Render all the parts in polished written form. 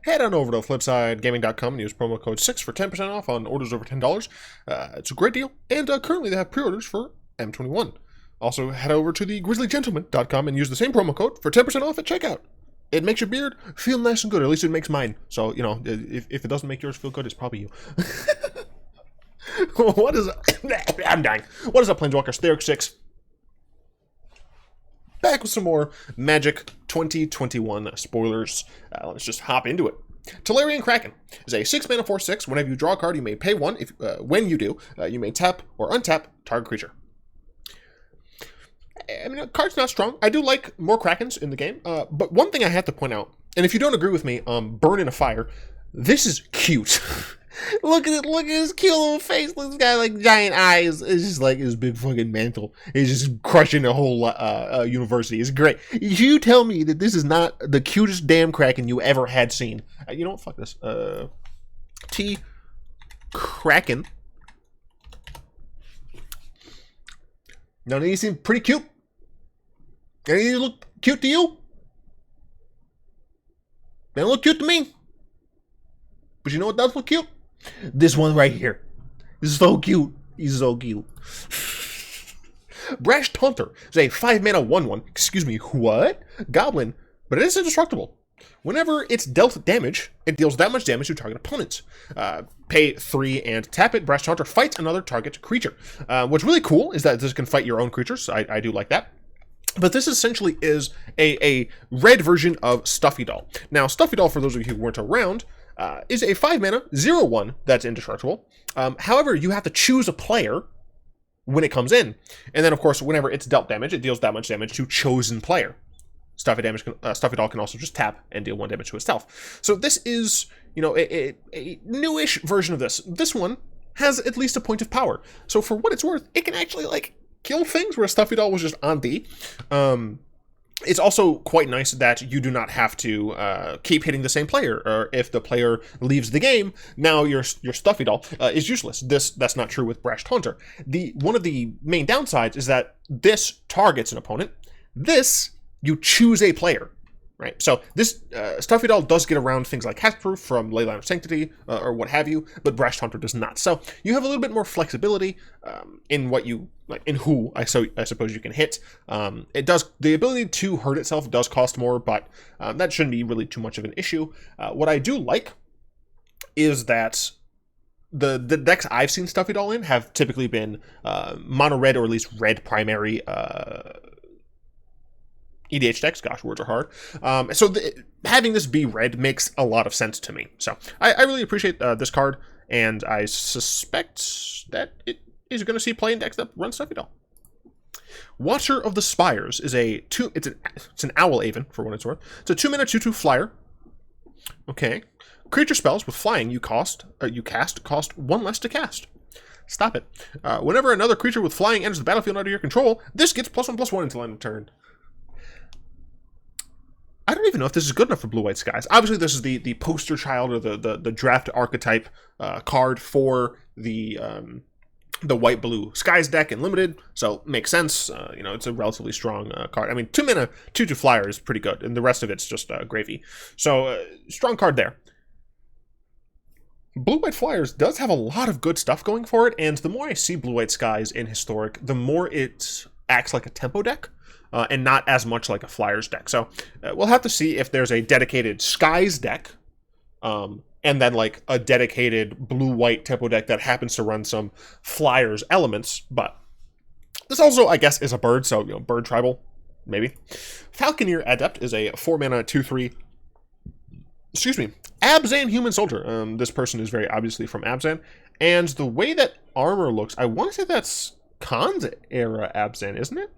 head on over to flipsidegaming.com and use promo code 6 for 10% off on orders over $10. It's a great deal, and currently they have pre-orders for M21. Also, head over to the grizzlygentleman.com and use the same promo code for 10% off at checkout. It makes your beard feel nice and good, or at least it makes mine. So, you know, if it doesn't make yours feel good, it's probably you. What is... I'm dying. What is up, Planeswalkers? Theric 6. Back with some more Magic 2021 spoilers. Let's just hop into it. Tolarian Kraken is a 6-mana 4/6. Whenever you draw a card, you may pay 1. When you do, you may tap or untap target creature. I mean, the card's not strong. I do like more Krakens in the game, but one thing I have to point out, and if you don't agree with me, Burn in a Fire, this is cute. Look at it, look at his cute little face. Look at this guy, like, giant eyes. It's just like his big fucking mantle. He's just crushing the whole university. It's great. You tell me that this is not the cutest damn Kraken you ever had seen. You know what? Fuck this. Kraken. None of these seem pretty cute. Any of these look cute to you? They don't look cute to me. But you know what does look cute? This one right here. This is so cute. He's so cute. Brash Taunter is a 5-mana 1/1. Excuse me, what? Goblin, but it is indestructible. Whenever it's dealt damage, it deals that much damage to target opponents. Pay 3 and tap it. Brash Taunter fights another target creature. What's really cool is that this can fight your own creatures. I do like that. But this essentially is a red version of Stuffy Doll. Now, Stuffy Doll, for those of you who weren't around, is a 5-mana 0/1 that's indestructible. However, you have to choose a player when it comes in. And then, of course, whenever it's dealt damage, it deals that much damage to chosen player. Stuffy Doll can also just tap and deal 1 damage to itself. So this is, you know, a newish version of this. This one has at least a point of power. So for what it's worth, it can actually, like, kill things where Stuffy Doll was just on D. It's also quite nice that you do not have to keep hitting the same player, or if the player leaves the game, now your Stuffy Doll is useless. That's not true with Brash Taunter. One of the main downsides is that this targets an opponent. This, you choose a player, right? So this Stuffy Doll does get around things like Hexproof from Leyline of Sanctity or what have you, but Brash Taunter does not. So you have a little bit more flexibility in what you like, in who I suppose you can hit. It does, the ability to hurt itself does cost more, but that shouldn't be really too much of an issue. What I do like is that the decks I've seen Stuffy Doll in have typically been mono red, or at least red primary EDH decks. Gosh, words are hard. So having this be red makes a lot of sense to me. So I really appreciate this card, and I suspect that it is going to see play in decks that run Stuffy Doll. Watcher of the Spires is it's an Owl Aven, for what it's worth. It's a 2-mana 2/2 flyer. Okay. Creature spells with flying you cast cost 1 less to cast. Stop it. Whenever another creature with flying enters the battlefield under your control, this gets +1/+1 until end of turn. I don't even know if this is good enough for Blue-White Skies. Obviously, this is the poster child, or the draft archetype card for the white-blue Skies deck in Limited, so makes sense. You know, it's a relatively strong card. I mean, 2-mana 2/2 flyer is pretty good, and the rest of it's just gravy. So, strong card there. Blue-White Flyers does have a lot of good stuff going for it, and the more I see Blue-White Skies in Historic, the more it acts like a tempo deck. And not as much like a Flyers deck. So we'll have to see if there's a dedicated Skies deck, and then like a dedicated blue-white tempo deck that happens to run some Flyers elements. But this also, I guess, is a bird, so, you know, bird tribal, maybe. Falconeer Adept is a 4-mana 2/3. Excuse me, Abzan Human Soldier. This person is very obviously from Abzan, and the way that armor looks, I want to say that's Khan's era Abzan, isn't it?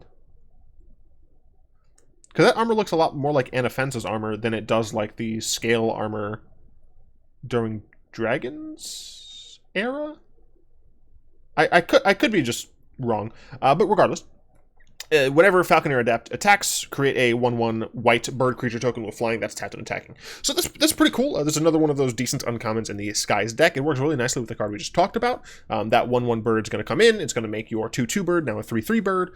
Because that armor looks a lot more like Anafensa's armor than it does like the scale armor during Dragon's era? I could be just wrong. But regardless, whenever Falconeer Adept attacks, create a 1/1 white bird creature token with flying that's tapped and attacking. So that's pretty cool. This is another one of those decent uncommons in the Skies deck. It works really nicely with the card we just talked about. That 1/1 bird is going to come in. It's going to make your 2/2 bird now a 3/3 bird.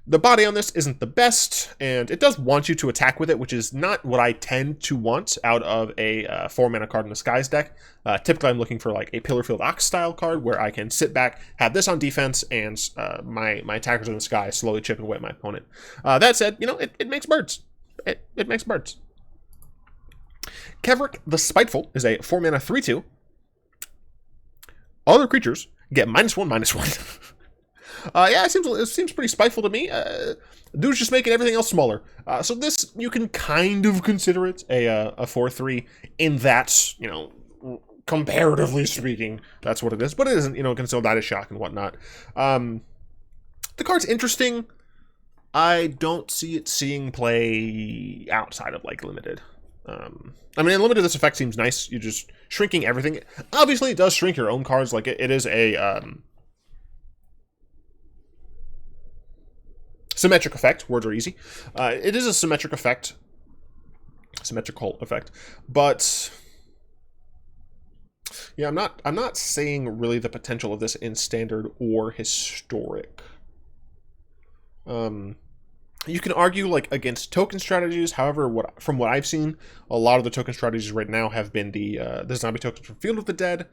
The body on this isn't the best, and it does want you to attack with it, which is not what I tend to want out of a 4-mana card in the Skies deck. Typically, I'm looking for like a Pillarfield Ox style card where I can sit back, have this on defense, and my attackers in the sky slowly chip away at my opponent. That said, you know, it makes birds. It makes birds. Kevrick the Spiteful is a 4-mana 3/2. Other creatures get -1/-1. Yeah, it seems pretty spiteful to me. Dude's just making everything else smaller. So this, you can kind of consider it a 4/3 in that, you know, comparatively speaking, that's what it is. But it isn't, you know, considered that as shock and whatnot. The card's interesting. I don't see it seeing play outside of, like, limited. I mean, in limited, this effect seems nice. You're just shrinking everything. Obviously, it does shrink your own cards. Like, it is a... symmetric effect. Words are easy. It is a symmetric effect. Symmetrical effect. But yeah, I'm not seeing really the potential of this in standard or historic. You can argue like against token strategies. However, from what I've seen, a lot of the token strategies right now have been the zombie tokens from Field of the Dead.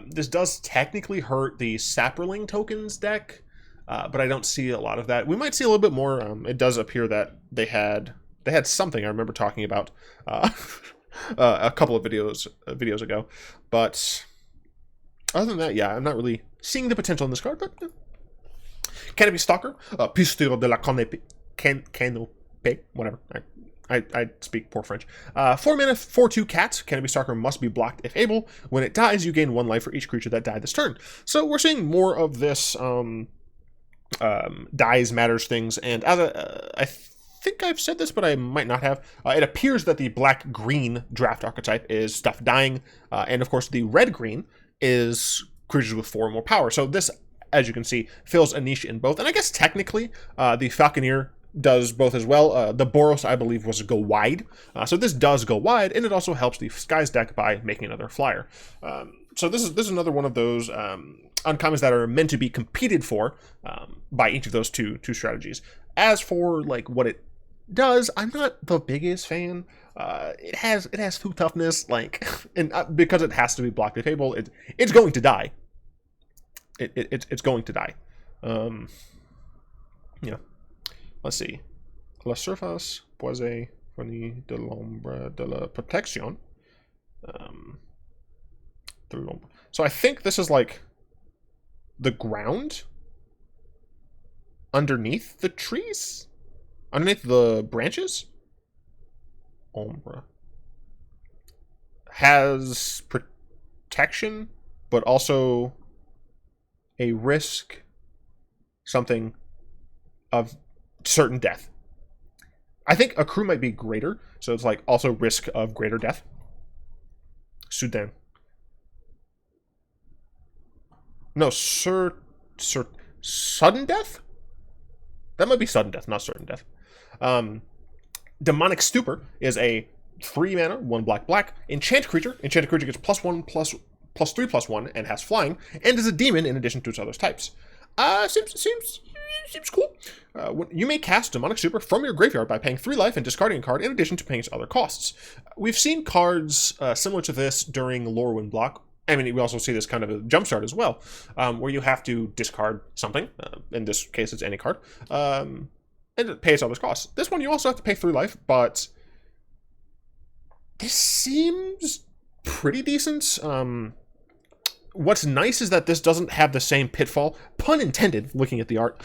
This does technically hurt the Saproling tokens deck. But I don't see a lot of that. We might see a little bit more. It does appear that they had something I remember talking about a couple of videos ago. But other than that, yeah, I'm not really seeing the potential in this card. But Canopy Stalker, Pisteur de la Canopy, whatever. I speak poor French. 4-mana 4/2 cat. Canopy Stalker must be blocked if able. When it dies, you gain 1 life for each creature that died this turn. So we're seeing more of this. Dies matters things, and as I think I've said this, but I might not have. It appears that the black-green draft archetype is stuff dying, and of course the red-green is creatures with 4 or more power. So this, as you can see, fills a niche in both, and I guess technically the Falconeer does both as well. The Boros, I believe, was go wide, so this does go wide, and it also helps the Skies deck by making another flyer. So this is another one of those uncommons that are meant to be competed for by each of those two strategies. As for like what it does, I'm not the biggest fan. It has food toughness, like, and because it has to be blocked at table, it's going to die. It's going to die. Yeah. Let's see. La surface puede venir de l'ombre de la protection. So I think this is like the ground underneath the trees, underneath the branches. Ombre has protection, but also a risk, something of certain death. I think a crew might be greater, so it's like also risk of greater death. Soudain. No, sudden death? That might be sudden death, not certain death. Demonic Stupor is a 3-mana, 1 black enchant creature. Enchanted creature gets +1/+3/+1 and has flying, and is a demon in addition to its other types. Seems cool. You may cast Demonic Stupor from your graveyard by paying 3 life and discarding a card in addition to paying its other costs. We've seen cards similar to this during Lorwyn block. I mean, we also see this kind of a jumpstart as well, where you have to discard something. In this case, it's any card, and pay its other costs. This one, you also have to pay 3 life, but this seems pretty decent. What's nice is that this doesn't have the same pitfall, pun intended, looking at the art,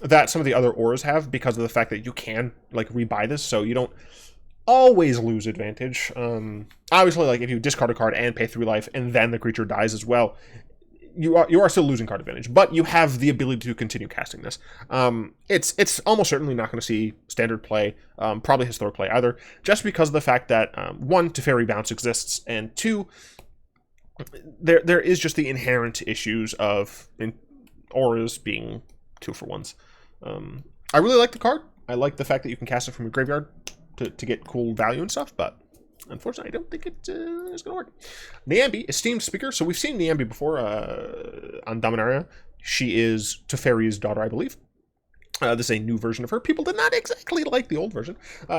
that some of the other auras have, because of the fact that you can like rebuy this, so you don't always lose advantage. Obviously, like if you discard a card and pay 3 life and then the creature dies as well, you are still losing card advantage, but you have the ability to continue casting this. It's almost certainly not going to see standard play, probably historic play either, just because of the fact that 1, T3feri bounce exists, and 2, there is just the inherent issues of auras being 2-for-1s. I really like the card. I like the fact that you can cast it from your graveyard to get cool value and stuff, but unfortunately, I don't think it is going to work. Niambi, Esteemed Speaker. So we've seen Niambi before on Dominaria. She is T3feri's daughter, I believe. This is a new version of her. People did not exactly like the old version.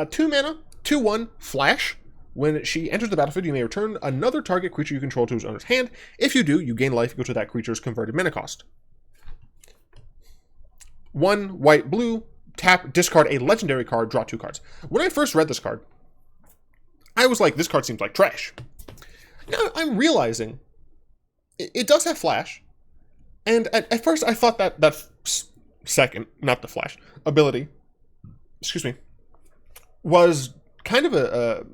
2 mana, 2/1, flash. When she enters the battlefield, you may return another target creature you control to its owner's hand. If you do, you gain life equal to that creature's converted mana cost. 1 white, blue, tap, discard a legendary card, draw 2 cards. When I first read this card, I was like, this card seems like trash. Now I'm realizing it does have flash. And at first I thought that second, not the flash, ability, excuse me, was kind of a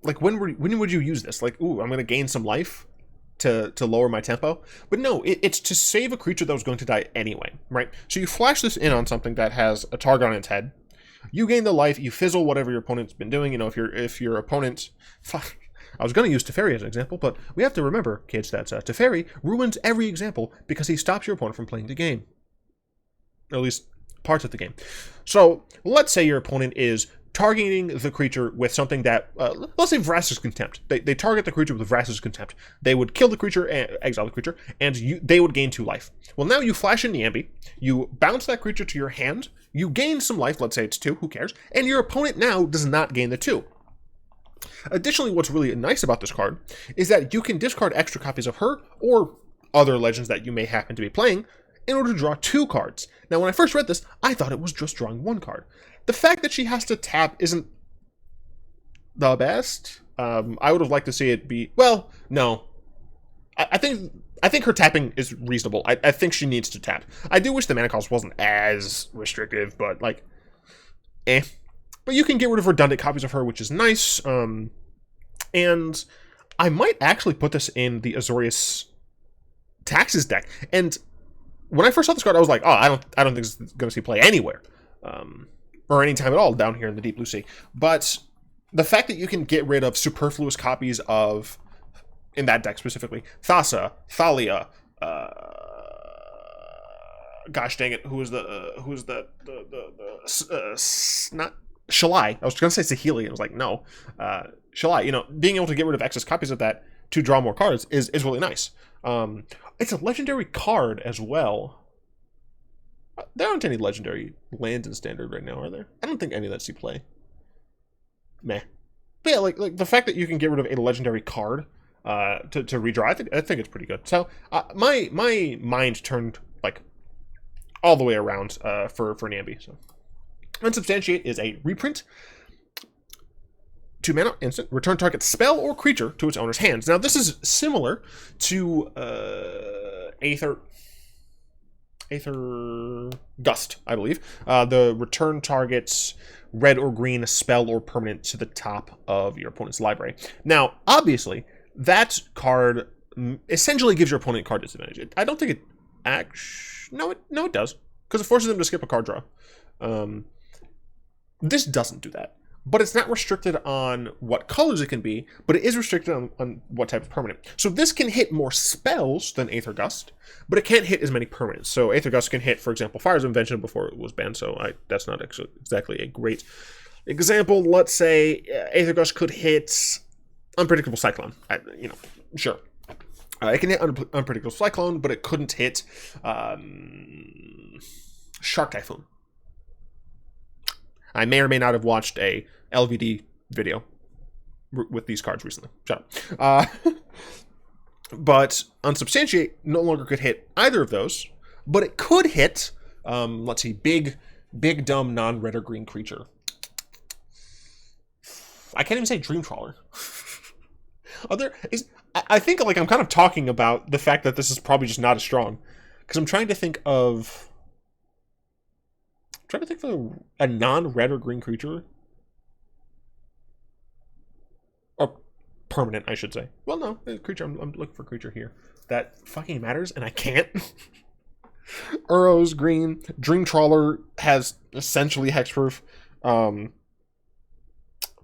like, when would you use this? Like, ooh, I'm going to gain some life to lower my tempo. But no, it's to save a creature that was going to die anyway, right? So you flash this in on something that has a target on its head. You gain the life, you fizzle whatever your opponent's been doing. You know, if your opponent... I was going to use T3feri as an example, but we have to remember, kids, that T3feri ruins every example because he stops your opponent from playing the game. Or at least parts of the game. So, let's say your opponent is targeting the creature with something that, let's say Vraska's Contempt. They target the creature with Vraska's Contempt. They would kill the creature, and exile the creature, and they would gain 2 life. Well, now you flash in Niambi, you bounce that creature to your hand, you gain some life, let's say it's 2, who cares, and your opponent now does not gain the 2. Additionally, what's really nice about this card is that you can discard extra copies of her, or other legends that you may happen to be playing, in order to draw 2 cards. Now, when I first read this, I thought it was just drawing 1 card. The fact that she has to tap isn't the best. I would have liked to see it be... Well, no. I think her tapping is reasonable. I think she needs to tap. I do wish the mana cost wasn't as restrictive, but, like, eh. But you can get rid of redundant copies of her, which is nice. And I might actually put this in the Azorius Taxes deck. And when I first saw this card, I was like, oh, I don't think it's going to see play anywhere. Or anytime at all down here in the Deep Blue Sea. But the fact that you can get rid of superfluous copies of, in that deck specifically, Thassa, Thalia, gosh dang it, who's the not Shalai. I was going to say Saheeli. I was like, no, Shalai. You know, being able to get rid of excess copies of that to draw more cards is really nice. It's a legendary card as well. There aren't any legendary lands in Standard right now, are there? I don't think any that see play. Meh. But yeah, like the fact that you can get rid of a legendary card to redraw, I think it's pretty good. So my mind turned like all the way around for Niambi. So Unsubstantiate is a reprint. 2 mana, instant, return target spell or creature to its owner's hands. Now this is similar to Aether Gust, I believe. The return targets red or green spell or permanent to the top of your opponent's library. Now, obviously, that card essentially gives your opponent card disadvantage. I don't think it actually... No, it does. Because it forces them to skip a card draw. This doesn't do that. But it's not restricted on what colors it can be, but it is restricted on what type of permanent. So this can hit more spells than Aether Gust, but it can't hit as many permanents. So Aether Gust can hit, for example, Fire's Invention before it was banned, so that's not exactly a great example. Let's say Aether Gust could hit Unpredictable Cyclone. Sure. It can hit Unpredictable Cyclone, but it couldn't hit Shark Typhoon. I may or may not have watched a LVD video with these cards recently. Shut up. But Unsubstantiate no longer could hit either of those, but it could hit, let's see, big, dumb, non-red or green creature. I can't even say Dream Trawler. I think like I'm kind of talking about the fact that this is probably just not as strong, because I'm trying to think of a non-red or green creature. Or permanent, I should say. Well, no, creature. I'm looking for creature here. That fucking matters, and I can't. Uro's green. Dream Trawler has essentially hexproof.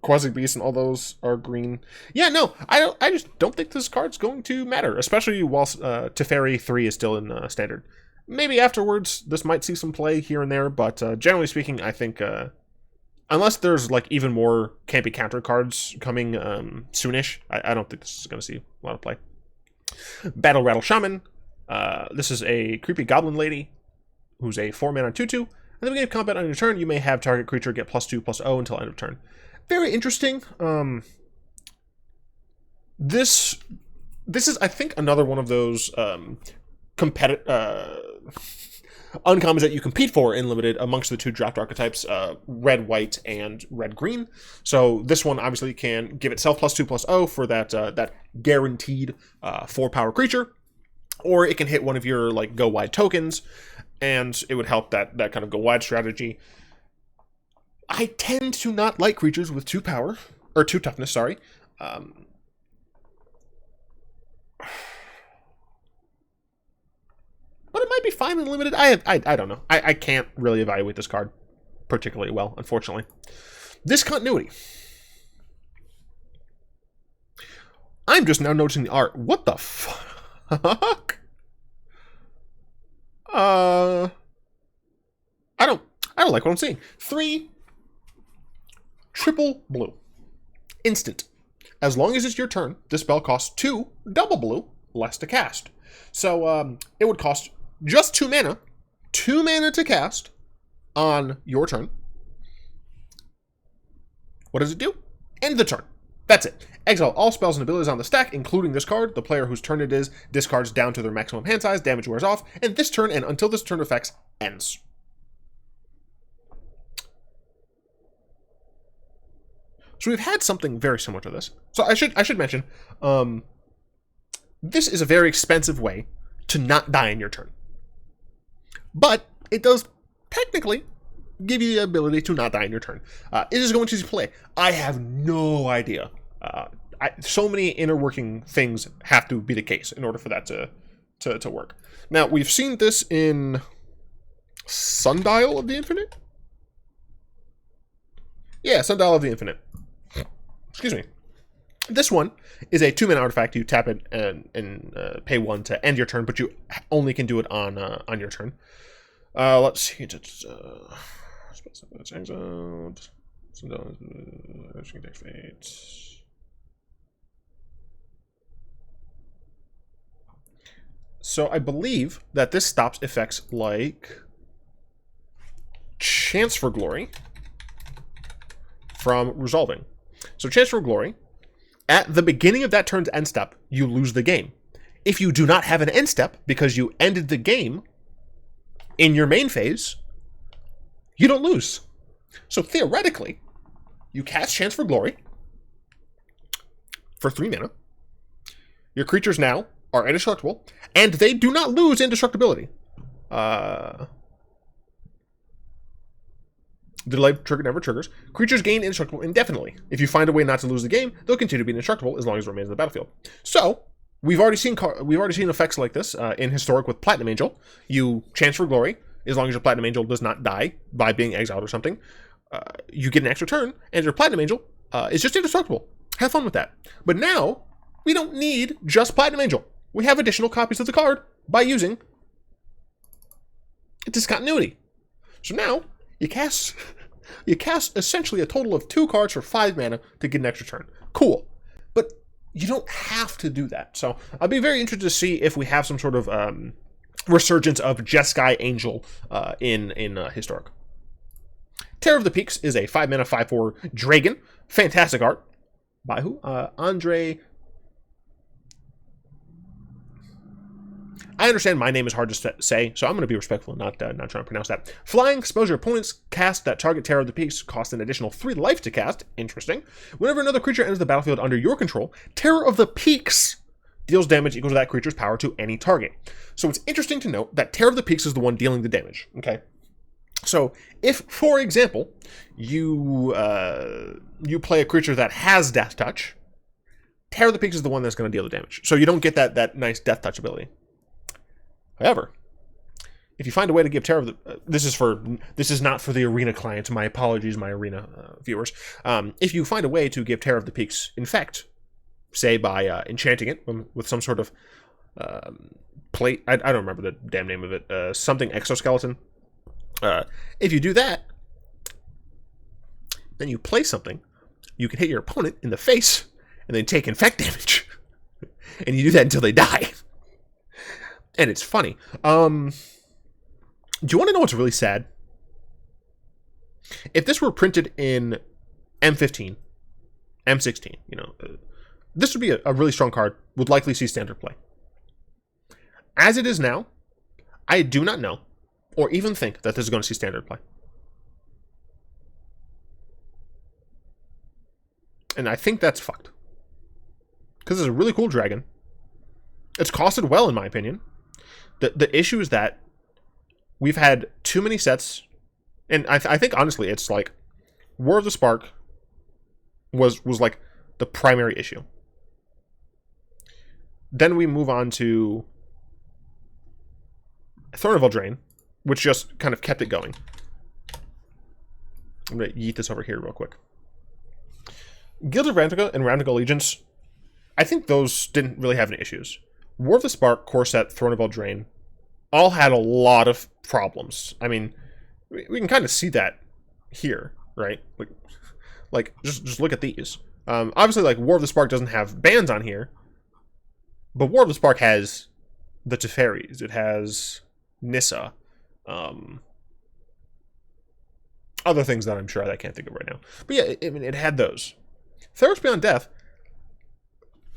Quasi Beast and all those are green. Yeah, no, I just don't think this card's going to matter, especially whilst T3feri 3 is still in Standard. Maybe afterwards, this might see some play here and there, but generally speaking, I think, unless there's like even more campy counter cards coming soonish, I don't think this is going to see a lot of play. Rattle Shaman. This is a creepy goblin lady who's a 4-mana 2/2. At the beginning of combat on your turn, you may have target creature get +2/+0 until end of turn. Very interesting. This is, I think, another one of those uncommons that you compete for in Limited amongst the two draft archetypes, red-white and red-green. So this one obviously can give itself +2/+0 for that guaranteed 4-power creature, or it can hit one of your like go wide tokens, and it would help that kind of go wide strategy. I tend to not like creatures with 2 power or 2 toughness. Sorry. But it might be fine in Limited. I don't know. I can't really evaluate this card particularly well, unfortunately. Discontinuity. I'm just now noticing the art. What the fuck? I don't like what I'm seeing. 3 triple blue. Instant. As long as it's your turn, this spell costs 2 double blue less to cast. So it would cost just 2 mana. 2 mana to cast on your turn. What does it do? End the turn. That's it. Exile all spells and abilities on the stack, including this card. The player whose turn it is discards down to their maximum hand size, damage wears off, and this turn and until this turn effects ends. So we've had something very similar to this. So I should mention, this is a very expensive way to not die in your turn. But it does technically give you the ability to not die in your turn. Is this going to play? I have no idea. So many inner working things have to be the case in order for that to work. Now, we've seen this in Sundial of the Infinite? Yeah, Sundial of the Infinite. Excuse me. This one is a 2-mana artifact. You tap it and pay 1 to end your turn, but you only can do it on your turn. Let's see. It's exiled. So I believe that this stops effects like Chance for Glory from resolving. So Chance for Glory, at the beginning of that turn's end step, you lose the game. If you do not have an end step because you ended the game in your main phase, you don't lose. So theoretically, you cast Chance for Glory for 3 mana. Your creatures now are indestructible, and they do not lose indestructibility. The delay trigger never triggers. Creatures gain indestructible indefinitely. If you find a way not to lose the game, they'll continue to be indestructible as long as it remains in the battlefield. So we've already seen effects like this in Historic with Platinum Angel. You Chance for Glory as long as your Platinum Angel does not die by being exiled or something. You get an extra turn, and your Platinum Angel is just indestructible. Have fun with that. But now we don't need just Platinum Angel. We have additional copies of the card by using Discontinuity. So now you cast essentially a total of 2 cards for 5 mana to get an extra turn. Cool. But you don't have to do that. So I'll be very interested to see if we have some sort of resurgence of Jeskai Angel in Historic. Terror of the Peaks is a 5 mana 5/4 Dragon. Fantastic art. By who? Andre. I understand my name is hard to say, so I'm going to be respectful and not trying to pronounce that. Flying, expose your opponent's cast that target Terror of the Peaks, cost an additional 3 life to cast. Interesting. Whenever another creature enters the battlefield under your control, Terror of the Peaks deals damage equal to that creature's power to any target. So it's interesting to note that Terror of the Peaks is the one dealing the damage. Okay. So if, for example, you play a creature that has Death Touch, Terror of the Peaks is the one that's going to deal the damage. So you don't get that nice Death Touch ability. However, if you find a way to give Terror of the... this is not for the Arena client. My apologies, my Arena viewers. If you find a way to give Terror of the Peaks Infect, say by enchanting it with some sort of plate... I don't remember the damn name of it. Something exoskeleton. If you do that, then you play something. You can hit your opponent in the face and then take infect damage. And you do that until they die. And it's funny. Do you want to know what's really sad? If this were printed in M15, M16, this would be a really strong card, would likely see standard play. As it is now, I do not know, or even think that this is going to see standard play. And I think that's fucked. Because it's a really cool dragon. It's costed well, in my opinion. The issue is that we've had too many sets, and I think, honestly, it's like War of the Spark was like the primary issue. Then we move on to Throne of Eldraine, which just kind of kept it going. I'm going to yeet this over here real quick. Guild of Ravnica and Ravnica Allegiance, I think those didn't really have any issues. War of the Spark, Core Set, Throne of Eldraine, all had a lot of problems. I mean, we can kind of see that here, right? Like just look at these. Obviously, like, War of the Spark doesn't have bans on here, but War of the Spark has the Teferis. It has Nissa. Other things that I'm sure I can't think of right now. But yeah, it had those. Theros Beyond Death,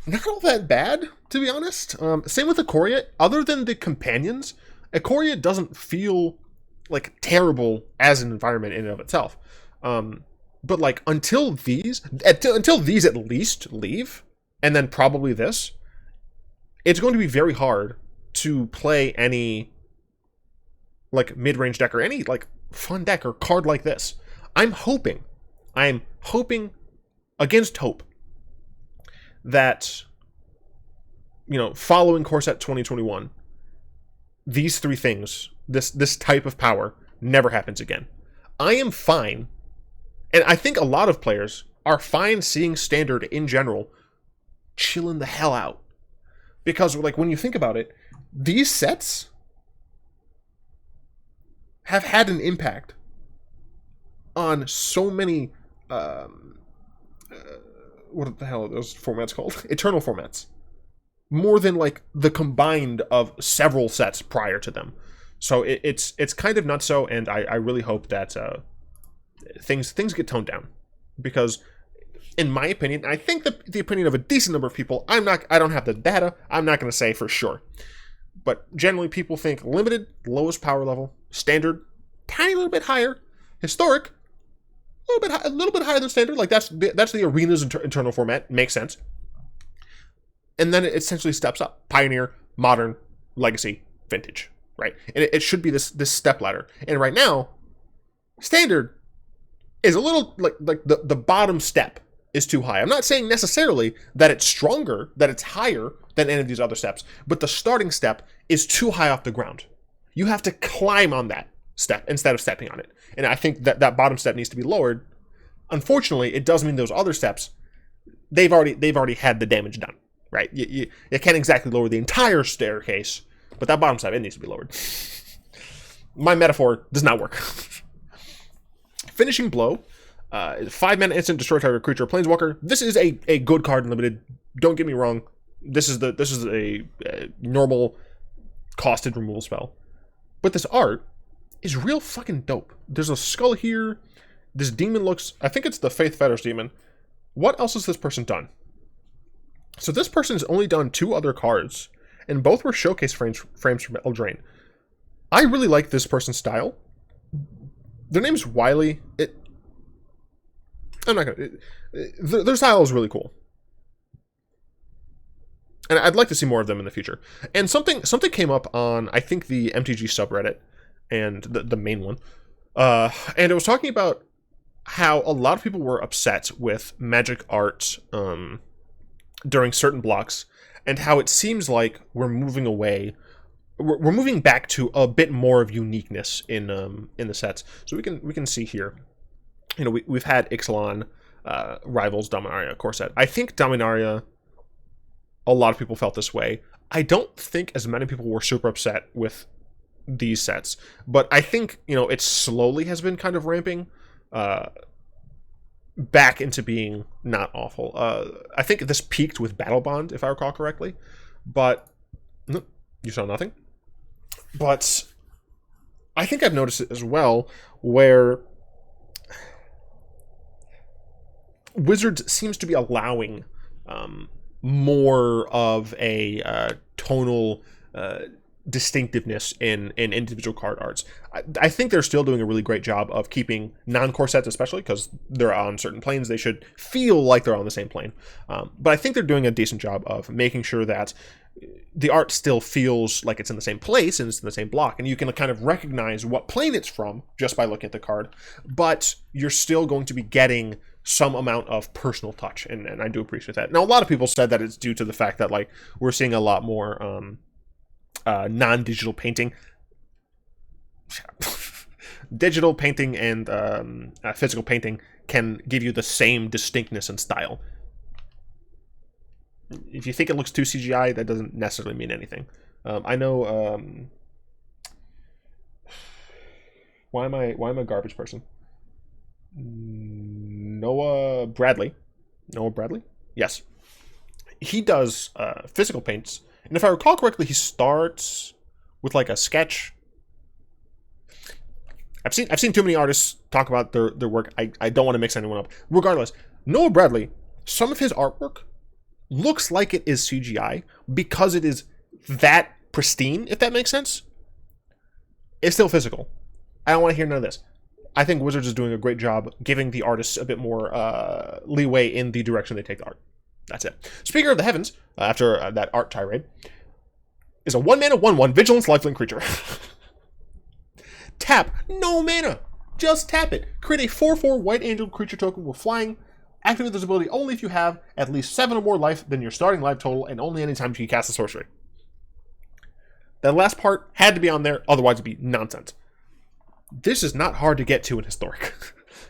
not all that bad, to be honest. Same with ikoria. Other than the companions, ikoria doesn't feel like terrible as an environment in and of itself. But like until these at least leave, and then probably this, it's going to be very hard to play any like mid-range deck or any like fun deck or card like this. I'm hoping against hope that, following Core Set 2021, these three things, this type of power, never happens again. I am fine, and I think a lot of players are fine seeing Standard in general chilling the hell out. Because, like, when you think about it, these sets have had an impact on so many what the hell are those formats called? Eternal formats. More than like the combined of several sets prior to them. So it's kind of nutso, and I really hope that things get toned down. Because in my opinion, I think the opinion of a decent number of people, I don't have the data, I'm not gonna say for sure. But generally people think limited, lowest power level, standard, tiny little bit higher, historic, a little bit higher than standard. Like that's the arena's internal format. Makes sense. And then it essentially steps up: Pioneer, Modern, Legacy, Vintage. Right, and it should be this step ladder. And right now, Standard is a little like the bottom step is too high. I'm not saying necessarily that it's stronger, that it's higher than any of these other steps, but the starting step is too high off the ground. You have to climb on that step instead of stepping on it. And I think that bottom step needs to be lowered. Unfortunately, it does mean those other steps, they've already had the damage done, right? You can't exactly lower the entire staircase, but that bottom step, it needs to be lowered. My metaphor does not work. Finishing Blow, 5-mana instant, destroy target creature or planeswalker. This is a good card in limited. Don't get me wrong. This is a normal costed removal spell, but this art is real fucking dope. There's a skull here. This demon looks, I think it's the Faith Fetish demon. What else has this person done? So this person's only done 2 other cards, and both were showcase frames from Eldraine. I really like this person's style. Their name's Wiley. Their style is really cool. And I'd like to see more of them in the future. And something came up on, I think, the MTG subreddit, and the main one. And it was talking about how a lot of people were upset with magic art during certain blocks, and how it seems like we're moving away. We're moving back to a bit more of uniqueness in the sets. So we can see here, we've had Ixalan, Rivals, Dominaria, Core Set. I think Dominaria, a lot of people felt this way. I don't think as many people were super upset with these sets, but I think it slowly has been kind of ramping back into being not awful. I think this peaked with Battle Bond, if I recall correctly, but you saw nothing. But I think I've noticed it as well, where Wizards seems to be allowing more of a tonal distinctiveness in individual card arts. I think they're still doing a really great job of keeping non-core sets, especially because they're on certain planes. They should feel like they're on the same plane. But I think they're doing a decent job of making sure that the art still feels like it's in the same place and it's in the same block, and you can kind of recognize what plane it's from just by looking at the card, but you're still going to be getting some amount of personal touch, and I do appreciate that. Now, a lot of people said that it's due to the fact that, like, we're seeing a lot more non-digital painting. Digital painting and physical painting can give you the same distinctness and style. If you think it looks too CGI, that doesn't necessarily mean anything. I know. Why am I a garbage person? Noah Bradley. Yes, he does physical paints, and if I recall correctly, he starts with like a sketch. I've seen too many artists talk about their work. I don't want to mix anyone up. Regardless, Noah Bradley, some of his artwork looks like it is CGI because it is that pristine, if that makes sense. It's still physical. I don't want to hear none of this. I think Wizards is doing a great job giving the artists a bit more leeway in the direction they take the art. That's it. Speaker of the Heavens, after that art tirade, is a 1-mana 1/1 Vigilance lifelink creature. Tap, no mana. Just tap it. Create a 4/4 white angel creature token with flying. Activate this ability only if you have at least 7 or more life than your starting life total, and only anytime you can cast a sorcery. That last part had to be on there, otherwise it'd be nonsense. This is not hard to get to in Historic.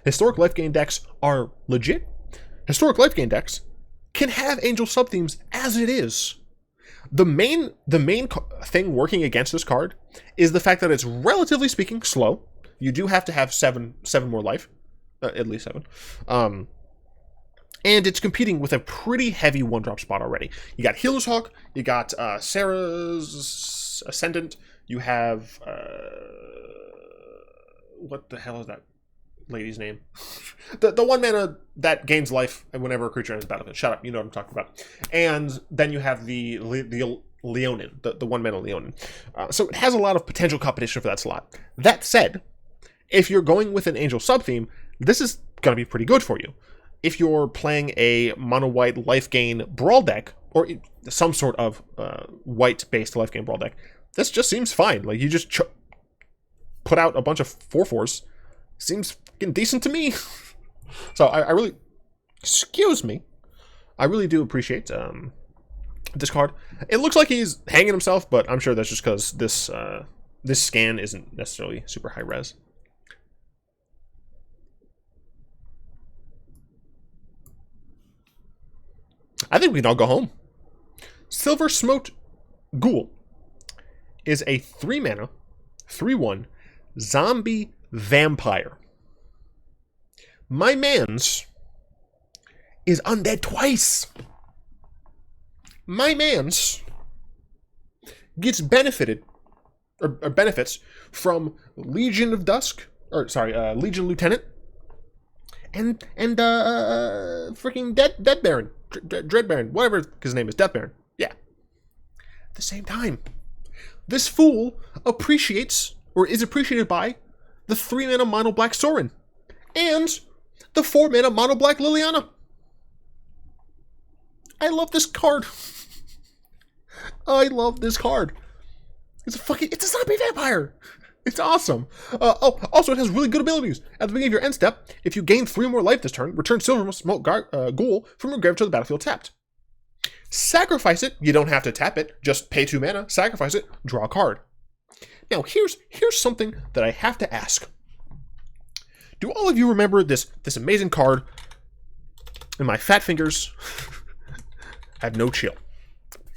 Historic life gain decks are legit. Historic life gain decks can have angel subthemes as it is. The main thing working against this card is the fact that it's, relatively speaking, slow. You do have to have seven more life, at least 7. And it's competing with a pretty heavy 1-drop spot already. You got Healer's Hawk, you got Sarah's Ascendant, you have what the hell is that lady's name? the 1 mana that gains life whenever a creature enters the battlefield. Shut up, you know what I'm talking about. And then you have the Leonin, the 1 mana Leonin. So it has a lot of potential competition for that slot. That said, if you're going with an angel subtheme, this is going to be pretty good for you. If you're playing a mono-white life gain Brawl deck, or some sort of white-based life gain Brawl deck, this just seems fine. Like, you just put out a bunch of 4/4s. Seems fucking decent to me. So I really, excuse me, I really do appreciate this card. It looks like he's hanging himself, but I'm sure that's just because this scan isn't necessarily super high res. I think we can all go home. Silver Smoked Ghoul is a 3-mana, 3/1 zombie vampire. My man's is undead twice. My man's gets benefits from Legion of Dusk, Legion Lieutenant, and freaking Dead Baron. Dread Baron, whatever his name is, Death Baron. Yeah. At the same time, this fool appreciates, or is appreciated by, the 3-mana mono black Sorin and the 4-mana mono black Liliana. I love this card. I love this card. It's a zombie vampire. It's awesome. Also, it has really good abilities. At the beginning of your end step, if you gain 3 more life this turn, return Silver Smoke Ghoul from your grave to the battlefield tapped. Sacrifice it. You don't have to tap it. Just pay 2 mana, sacrifice it, draw a card. Now, here's something that I have to ask. Do all of you remember this amazing card? And my fat fingers have no chill.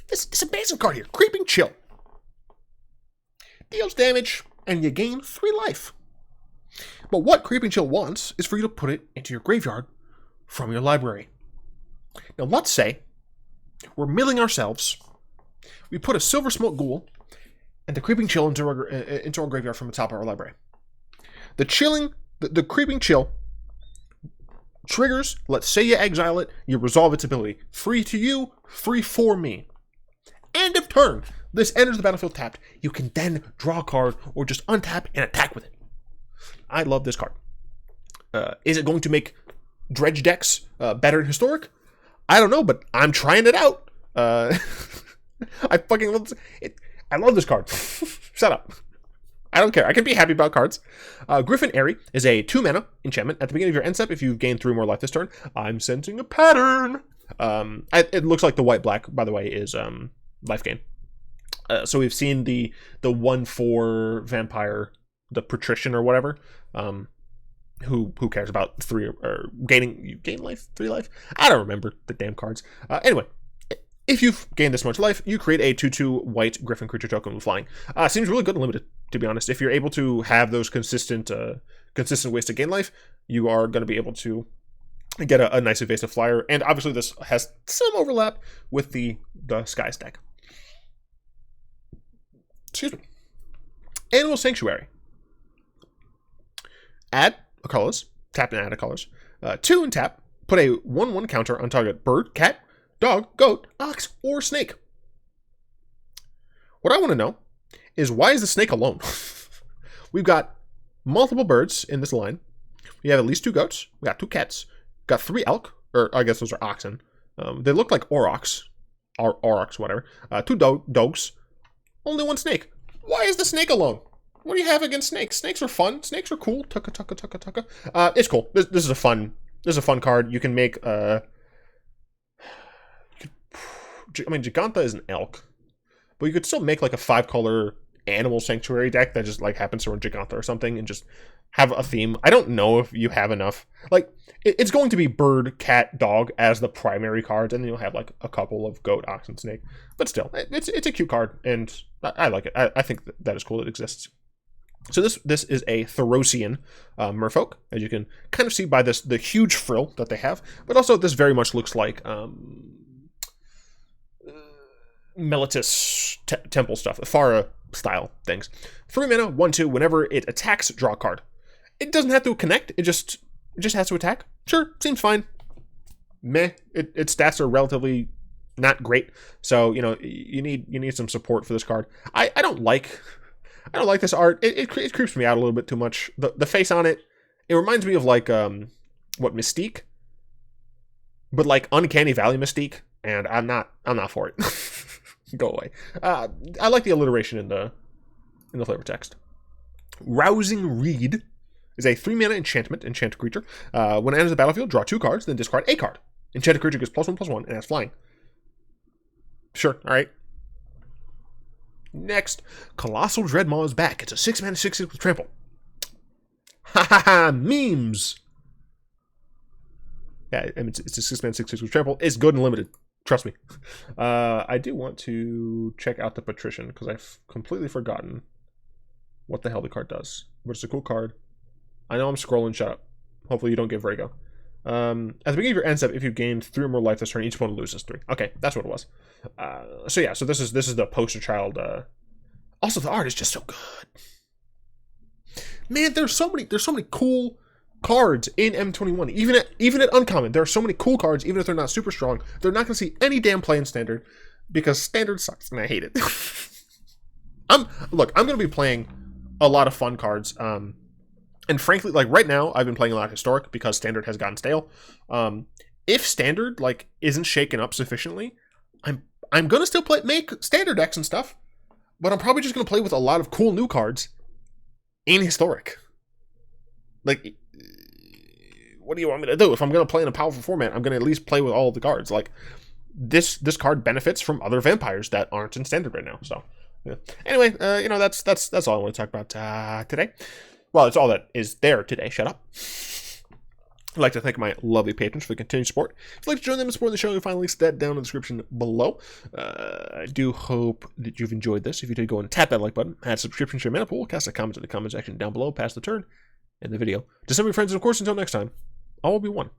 This amazing card here, Creeping Chill. Deals damage, and you gain 3 life. But what Creeping Chill wants is for you to put it into your graveyard from your library. Now, let's say we're milling ourselves. We put a Silver Smoke Ghoul and the Creeping Chill into our graveyard from the top of our library. The Creeping Chill Triggers, let's say you exile it, you resolve its ability. Free to you, free for me. End of turn. This enters the battlefield tapped. You can then draw a card or just untap and attack with it. I love this card. Is it going to make dredge decks better in Historic? I don't know, but I'm trying it out. I fucking love it. I love this card. Shut up. I don't care. I can be happy about cards. Griffin Arrey is a 2-mana enchantment. At the beginning of your end step, if you've gained 3 more life this turn, I'm sensing a pattern. It looks like the white-black, by the way, is life gain. So we've seen the 1/4 vampire, the patrician or whatever. Who cares about 3 or gaining? You gain life, 3 life. I don't remember the damn cards. Anyway. If you've gained this much life, you create a 2/2 white Griffin creature token with flying. Seems really good and limited, to be honest. If you're able to have those consistent ways to gain life, you are going to be able to get a nice evasive flyer. And obviously this has some overlap with the Skies deck. Excuse me. Animal Sanctuary. Add a colors. Tap and add a colors. 2 and tap. Put a 1/1 counter on target bird, cat, dog, goat, ox, or snake. What I want to know is, why is the snake alone? We've got multiple birds in this line. We have at least 2 goats. We got 2 cats. Got 3 elk, or I guess those are oxen. They look like aurochs, or aurochs, whatever. 2 dogs. Only 1 snake. Why is the snake alone? What do you have against snakes? Snakes are fun. Snakes are cool. Tucka, tucka, tucka, tucka. It's cool. This is a fun. This is a fun card. You can make. I mean, Giganta is an elk, but you could still make like a 5-color animal sanctuary deck that just like happens to run Giganta or something and just have a theme. I don't know if you have enough. Like, it's going to be bird, cat, dog as the primary cards, and then you'll have like a couple of goat, ox, and snake. But still, it's a cute card, and I like it. I think that is cool that it exists. So this is a Therosian Merfolk, as you can kind of see by the huge frill that they have. But also, this very much looks like Melitus temple stuff, Afara style things. 3 mana, 1/2. Whenever it attacks, draw a card. It doesn't have to connect. It just has to attack. Sure, seems fine. Meh. Its stats are relatively not great, so you know you need some support for this card. I don't like this art. It creeps me out a little bit too much. The face on it reminds me of like Mystique, but like Uncanny Valley Mystique, and I'm not for it. Go away. I like the alliteration in the flavor text. Rousing Reed is a 3-mana enchantment, enchanted creature. When it enters the battlefield, draw 2 cards, then discard a card. Enchanted creature gets +1/+1 and has flying. Sure, alright. Next, Colossal Dreadmaw is back. It's a 6-mana 6/6 with trample. Ha ha ha, memes! Yeah, I mean, it's a 6-mana 6/6 with trample. It's good and limited. Trust me. I do want to check out the Patrician, because I've completely forgotten what the hell the card does. But it's a cool card. I know I'm scrolling, shut up. Hopefully you don't get Vertigo. At the beginning of your end step, if you gained 3 or more life this turn, each opponent loses 3. Okay, that's what it was. So yeah, so this is the poster child. Also, the art is just so good. Man, there's so many cool cards in M21. Even at uncommon, there are so many cool cards. Even if they're not super strong, they're not going to see any damn play in standard, because standard sucks and I hate it. I'm going to be playing a lot of fun cards. And frankly, like right now, I've been playing a lot of Historic because Standard has gotten stale. If Standard like isn't shaken up sufficiently, I'm gonna still make Standard decks and stuff, but I'm probably just gonna play with a lot of cool new cards in Historic. Like, what do you want me to do? If I'm gonna play in a powerful format, I'm gonna at least play with all of the cards. Like this card benefits from other vampires that aren't in Standard right now. So yeah. Anyway, that's all I want to talk about today. Well, it's all that is there today. Shut up. I'd like to thank my lovely patrons for the continued support. If you'd like to join them in supporting the show, you'll find links to that down in the description below. I do hope that you've enjoyed this. If you did, go and tap that like button, add subscription to your mana pool, cast a comment in the comment section down below, pass the turn, and the video. To some of your friends, and of course, until next time, all will be one.